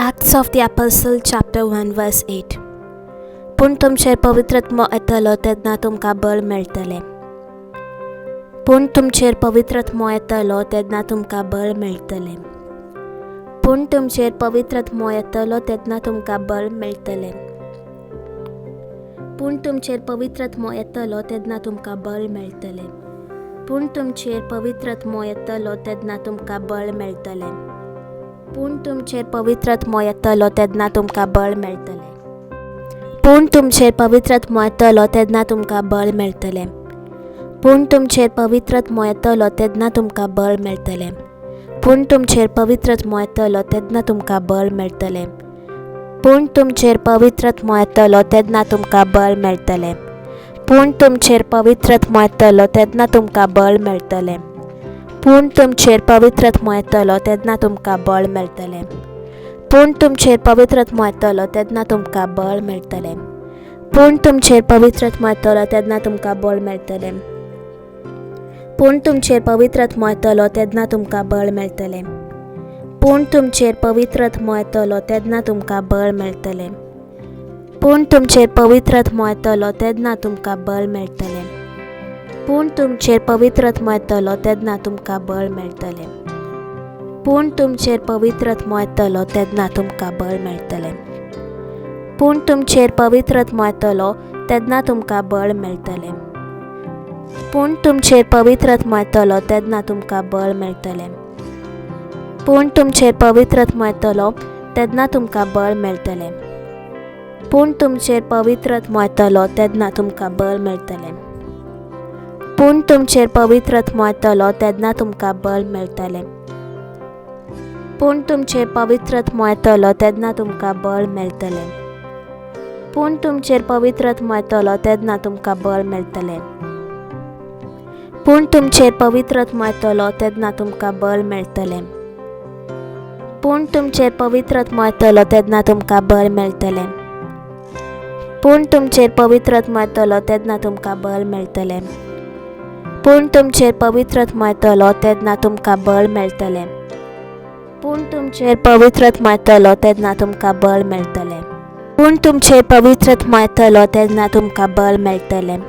Acts of the Apostle chapter 1 verse 8. पूण तुमचेर पवित्रात्मो येतलो तेन्ना तुमकां बळ मेळटलें. पूण तुमचेर पवित्रात्मो येतलो तेन्ना तुमकां बळ मेळटलें. पूण तुमचेर पवित्रात्मो येतलो तेन्ना तुमकां बळ मेळटलें. पूण तुमचेर पवित्रात्मो येतलो तेन्ना तुमकां बळ मेळटलें. पूण तुमचेर पवित्रात्मो येतलो तेन्ना तुमकां बळ मेळटलें. पूण तुमचेर पवित्रात्मो येतलो तेन्ना तुमकां बळ मेळटलें. पूण तुमचेर पवित्रात्मो येतलो तेन्ना तुमकां बळ मेळटलें. पूण तुमचेर पवित्रात्मो येतलो तेन्ना तुमकां बळ मेळटलें. पूण तुमचेर पवित्रात्मो येतलो तेन्ना तुमकां बळ मेळटलें. पूण तुमचेर पवित्रात्मो येतलो तेन्ना तुमकां बळ मेळटलें. पूण तुमचेर पवित्रात्मो येतलो तेन्ना तुमकां बळ मेळटलें. पूण तुमचेर पवित्रात्मो येतलो तेन्ना तुमकां बळ मेळटलें. पूण तुमचेर पवित्रात्मो येतलो तेन्ना तुमकां बळ मेळटलें. पूण तुमचेर पवित्रात्मो येतलो तेन्ना तुमकां बळ मेळटलें. पूण तुमचेर पवित्रात्मो येतलो तेन्ना तुमकां बळ मेळटलें. पूण तुमचेर पवित्रात्मो येतलो तेन्ना तुमकां बळ मेळटलें. पूण तुमचेर पवित्रात्मो येतलो तेन्ना तुमकां बळ मेळटलें. पूण तुमचेर पवित्रात्मो येतलो तेन्ना तुमकां बळ मेळटलें. पूण तुमचेर पवित्रात्मो येतलो तेन्ना तुमकां बळ मेळटलें. पूण तुमचेर पवित्रात्मो येतलो तेन्ना तुमकां बळ मेळटलें. पूण तुमचेर पवित्रात्मो येतलो तेन्ना तुमकां बळ मेळटलें. पूण तुमचेर पवित्रात्मो येतलो तेन्ना तुमकां बळ मेळटलें. पूण तुमचेर पवित्रात्मो येतलो तेन्ना तुमकां बळ मेळटलें. पूण तुमचेर पवित्रात्मो येतलो तेन्ना तुमकां बळ मेळटलें. पूण तुमचेर पवित्रात्मो येतलो तेन्ना तुमकां बळ मेळटलें. पूण तुमचेर पवित्रात्मो येतलो तेन्ना तुमकां बळ मेळटलें. पूण तुमचेर पवित्रात्मो येतलो तेन्ना तुमकां बळ मेळटलें. पूण तुमचेर पवित्रात्मो येतलो तेन्ना तुमकां बळ मेळटलें. पूण तुमचेर पवित्रात्मो येतलो तेन्ना तुमकां बळ मेळटलें. पूण तुमचेर पवित्रात्मो येतलो तेन्ना तुमकां बळ मेळटलें. पूण तुमचेर पवित्रात्मो येतलो तेन्ना तुमकां बळ मेळटलें. पूण तुमचेर पवित्रात्मो येतलो तेन्ना तुमकां बळ मेळटलें. पूण तुमचेर पवित्रात्मो येतलो तेन्ना तुमकां बळ मेळटलें. पूण तुमचेर पवित्रात्मो येतलो तेन्ना तुमकां बळ मेळटलें.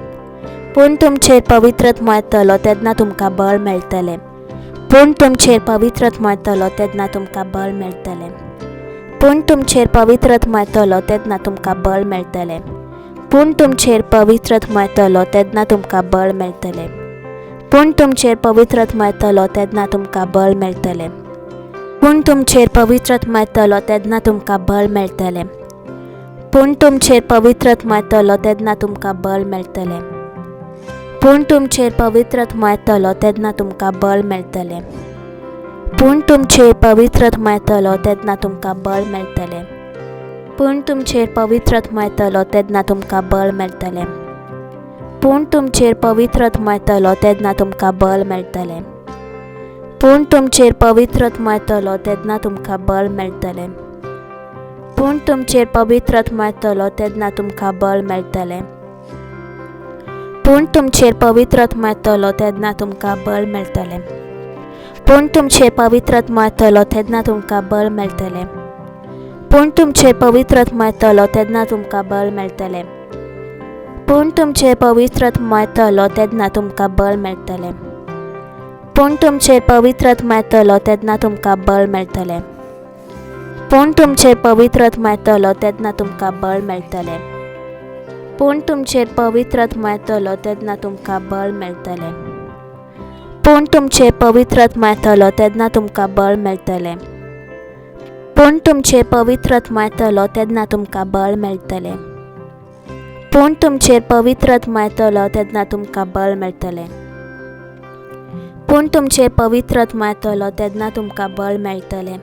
पूण तुमचेर पवित्रात्मो येतलो तेन्ना तुमकां बळ मेळटलें. पूण तुमचेर पवित्रात्मो येतलो तेन्ना तुमकां बळ मेळटलें. पूण तुमचेर पवित्रात्मो येतलो तेन्ना तुमकां बळ मेळटलें. पूण तुमचेर पवित्रात्मो येतलो तेन्ना तुमकां बळ मेळटलें. पूण तुमचेर पवित्रात्मो येतलो तेन्ना तुमकां बळ मेळटलें. पूण तुमचेर पवित्रात्मो येतलो तेन्ना तुमकां बळ मेळटलें. पूण तुमचेर पवित्रात्मो येतलो तेन्ना तुमकां बळ मेळटलें. पूण तुमचेर पवित्रात्मो येतलो तेन्ना तुमकां बळ मेळटलें. पूण तुमचेर पवित्रात्मो येतलो तेन्ना तुमकां बळ मेळटलें. पूण तुमचेर पवित्रात्मो येतलो तेन्ना तुमकां बळ मेळटलें. पूण तुमचेर पवित्रात्मो येतलो तेन्ना तुमकां बळ मेळटलें. पूण तुमचेर पवित्रात्मो येतलो तेन्ना तुमकां बळ मेळटलें. पूण तुमचेर पवित्रात्मो येतलो तेन्ना तुमकां बळ मेळटलें. पूण तुमचेर पवित्रात्मो येतलो तेन्ना तुमकां बळ मेळटलें. पूण तुमचेर पवित्रात्मो येतलो तेन्ना तुमकां बळ मेळटलें. पूण तुमचेर पवित्रात्मो येतलो तेन्ना तुमकां बळ मेळटलें. पूण तुमचेर पवित्रात्मो येतलो तेन्ना तुमकां बळ मेळटलें. पूण तुमचेर पवित्रात्मो येतलो तेन्ना तुमकां बळ मेळटलें. पूण तुमचेर पवित्रात्मो येतलो तेन्ना तुमकां बळ मेळटलें. पूण तुमचेर पवित्रात्मो येतलो तेन्ना तुमकां बळ मेळटलें. पूण तुमचेर पवित्रात्मो येतलो तेन्ना तुमकां बळ मेळटलें. पूण तुमचेर पवित्रात्मो येतलो तेन्ना तुमकां बळ मेळटलें.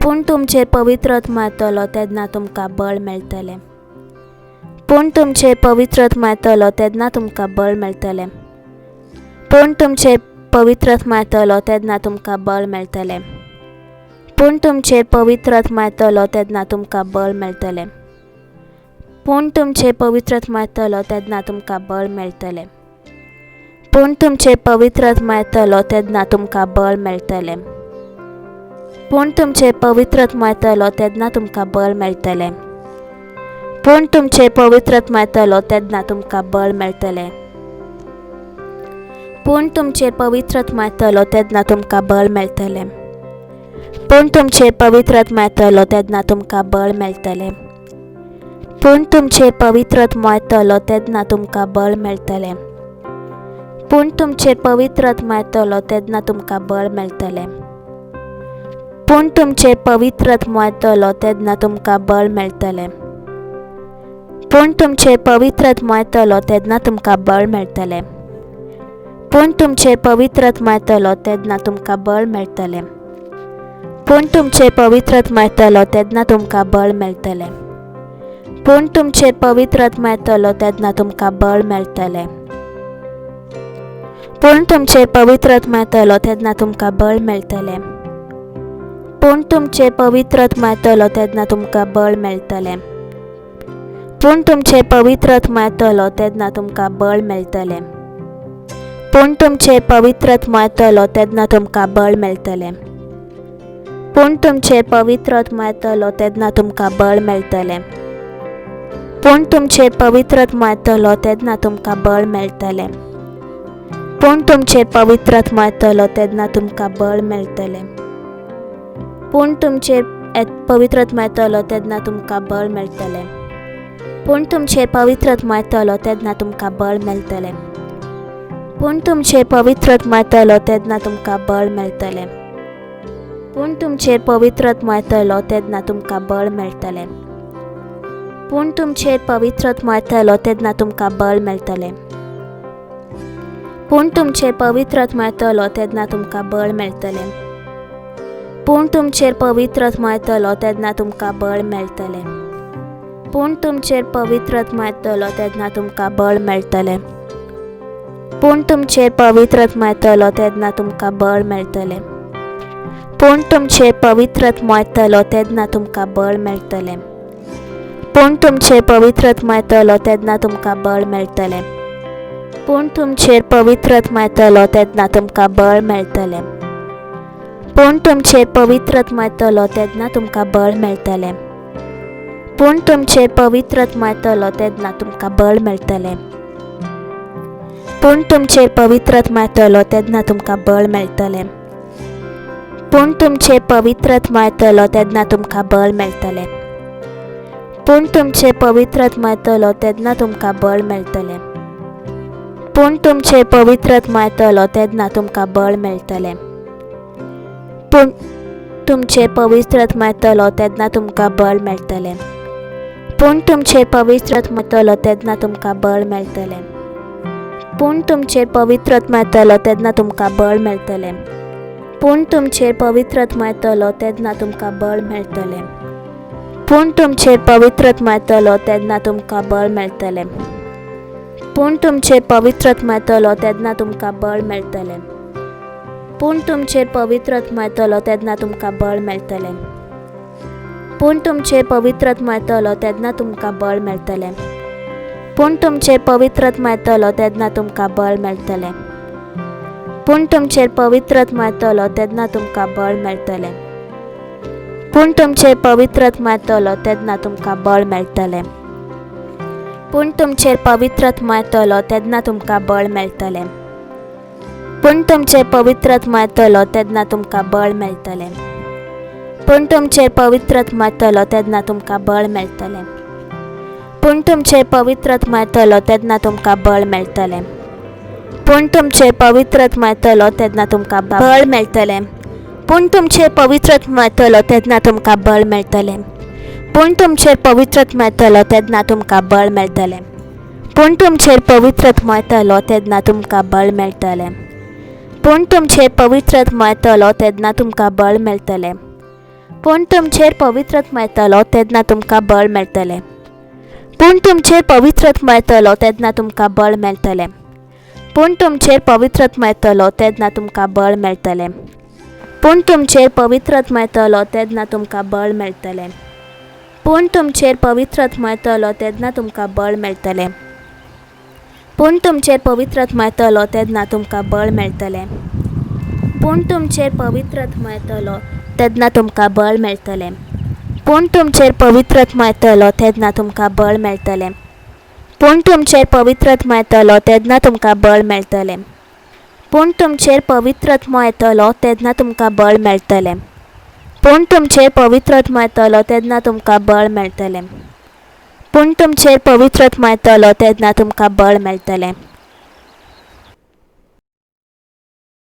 पूण तुमचेर पवित्रात्मो येतलो तेन्ना तुमकां बळ मेळटलें. पूण तुमचेर पवित्रात्मो येतलो तेन्ना तुमकां बळ मेळटलें. पूण तुमचेर पवित्रात्मो येतलो तेन्ना तुमकां बळ मेळटलें. पूण तुमचेर पवित्रात्मो येतलो तेन्ना तुमकां बळ मेळटलें. पूण तुमचेर पवित्रात्मो येतलो तेन्ना तुमकां बळ मेळटलें. पूण तुमचेर पवित्रात्मो येतलो तेन्ना तुमकां बळ मेळटलें. पूण तुमचेर पवित्र आत्मो येतलो तेन्ना तुमकां बळ मेळटलें. पूण तुमचेर पवित्र आत्मो येतलो तेन्ना तुमकां बळ मेळटलें. पूण तुमचेर पवित्र आत्मो येतलो तेन्ना तुमकां बळ मेळटलें. पूण तुमचेर पवित्र आत्मो येतलो तेन्ना तुमकां बळ मेळटलें. पूण तुमचेर पवित्र आत्मो येतलो तेन्ना तुमकां बळ मेळटलें. पूण तुमचेर पवित्र आत्मो येतलो तेन्ना तुमकां बळ मेळटलें. पूण तुमचेर पवित्र आत्मो येतलो तेन्ना तुमकां बळ मेळटलें. पूण तुमचेर पवित्र आत्मो येतलो तेन्ना तुमकां बळ मेळटलें. पूण तुमचेर पवित्र आत्मो येतलो तेन्ना तुमकां बळ मेळटलें. पूण तुमचेर पवित्र आत्मो येतलो तेन्ना तुमकां बळ मेळटलें. पूण तुमचेर पवित्र आत्मो येतलो तेन्ना तुमकां बळ मेळटलें. पूण तुमचेर पवित्र आत्मो येतलो तेन्ना तुमकां बळ मेळटलें. पूण तुमचेर पवित्र आत्मो येतलो तेन्ना तुमकां बळ मेळटलें. पूण तुमचेर पवित्र आत्मो येतलो तेन्ना तुमकां बळ मेळटलें. पूण तुमचेर पवित्र आत्मो येतलो तेन्ना तुमकां बळ मेळटलें. पूण तुमचेर पवित्र आत्मो येतलो तेन्ना तुमकां बळ मेळटलें. पूण तुमचेर पवित्र आत्मो येतलो तेन्ना तुमकां बळ मेळटलें. पूण तुमचेर पवित्र आत्मो येतलो तेन्ना तुमकां बळ मेळटलें. पूण तुमचेर पवित्र आत्मो येतलो तेन्ना तुमकां बळ मेळटलें. पूण तुमचेर पवित्र आत्मो येतलो तेन्ना तुमकां बळ मेळटलें. पूण तुमचेर पवित्र आत्मो येतलो तेन्ना तुमकां बळ मेळटलें. पूण तुमचेर पवित्र आत्मो येतलो तेन्ना तुमकां बळ मेळटलें. पूण तुमचेर पवित्र आत्मो येतलो तेन्ना तुमकां बळ मेळटलें. पूण तुमचेर पवित्र आत्मो येतलो तेन्ना तुमकां बळ मेळटलें. पूण तुमचेर पवित्र आत्मो येतलो तेन्ना तुमकां बळ मेळटलें. पूण तुमचेर पवित्र आत्मो येतलो तेन्ना तुमकां बळ मेळटलें. पूण तुमचेर पवित्र आत्मो येतलो तेन्ना तुमकां बळ मेळटलें. पूण तुमचेर पवित्र आत्मो येतलो तेन्ना तुमकां बळ मेळटलें. पूण तुमचेर पवित्र आत्मो येतलो तेन्ना तुमकां बळ मेळटलें. पूण तुमचेर पवित्र आत्मो येतलो तेन्ना तुमकां बळ मेळटलें. पूण तुमचेर पवित्र आत्मो येतलो तेन्ना तुमकां बळ मेळटलें. पूण तुमचेर पवित्र आत्मो येतलो तेन्ना तुमकां बळ मेळटलें. पूण तुमचेर पवित्र आत्मो येतलो तेन्ना तुमकां बळ मेळटलें. पूण तुमचेर पवित्र आत्मो येतलो तेन्ना तुमकां बळ मेळटलें. पूण तुमचेर पवित्र आत्मो येतलो तेन्ना तुमकां बळ मेळटलें. पूण तुमचेर पवित्र आत्मो येतलो तेन्ना तुमकां बळ मेळटलें. पूण तुमचेर पवित्र आत्मो येतलो तेन्ना तुमकां बळ मेळटलें. पूण तुमचेर पवित्र आत्मो येतलो तेन्ना तुमकां बळ मेळटलें. पूण तुमचेर पवित्र आत्मो येतलो तेन्ना तुमकां बळ मेळटलें. पूण तुमचेर पवित्र आत्मो येतलो तेन्ना तुमकां बळ मेळटलें. पूण तुमचेर पवित्र आत्मो येतलो तेन्ना तुमकां बळ मेळटलें. पूण तुमचेर पवित्र आत्मो येतलो तेन्ना तुमकां बळ मेळटलें. पूण तुमचेर पवित्र आत्मो येतलो तेन्ना तुमकां बळ मेळटलें. पूण तुमचेर पवित्र आत्मो येतलो तेन्ना तुमकां बळ मेळटलें. पूण तुमचेर पवित्र आत्मो येतलो तेन्ना तुमकां बळ मेळटलें. पूण तुमचेर पवित्र आत्मो येतलो तेन्ना तुमकां बळ मेळटलें. पूण तुमचेर पवित्र आत्मो येतलो तेन्ना तुमकां बळ मेळटलें. पूण तुमचेर पवित्र आत्मो येतलो तेन्ना तुमकां बळ मेळटलें. पूण तुमचेर पवित्र आत्मो येतलो तेन्ना तुमकां बळ मेळटलें. पूण तुमचेर पवित्र आत्मो येतलो तेन्ना तुमकां बळ मेळटलें. पूण तुमचेर पवित्र आत्मो येतलो तेन्ना तुमकां बळ मेळटलें. पूण तुमचेर पवित्र आत्मो येतलो तेन्ना तुमकां बळ मेळटलें. पूण तुमचेर पवित्र आत्मो येतलो तेन्ना तुमकां बळ मेळटलें. पूण तुमचेर पवित्र आत्मो येतलो तेन्ना तुमकां बळ मेळटलें. पूण तुमचेर पवित्र आत्मो येतलो तेन्ना तुमकां बळ मेळटलें. पूण तुमचेर पवित्र आत्मो येतलो तेन्ना तुमकां बळ मेळटलें. पूण तुमचेर पवित्र आत्मो येतलो तेन्ना तुमकां बळ मेळटलें. पूण तुमचेर पवित्र आत्मो येतलो तेन्ना तुमकां बळ मेळटलें. पूण तुमचेर पवित्र आत्मो येतलो तेन्ना तुमकां बळ मेळटलें. पूण तुमचेर पवित्र आत्मो येतलो तेन्ना तुमकां बळ मेळटलें. पूण तुमचेर पवित्र आत्मो येतलो तेन्ना तुमकां बळ मेळटलें. पूण तुमचेर पवित्र आत्मो येतलो तेन्ना तुमकां बळ मेळटलें. पूण तुमचेर पवित्र आत्मो येतलो तेन्ना तुमकां बळ मेळटलें. पूण तुमचेर पवित्रात्मो येतलो तेन्ना तुमकां बळ मेळटलें. पूण तुमचेर पवित्रात्मो येतलो तेन्ना तुमकां बळ मेळटलें. पूण तुमचेर पवित्रात्मो येतलो तेन्ना तुमकां बळ मेळटलें. पूण तुमचेर पवित्रात्मो येतलो तेन्ना तुमकां बळ मेळटलें. पूण तुमचेर पवित्रात्मो येतलो तेन्ना तुमकां बळ मेळटलें.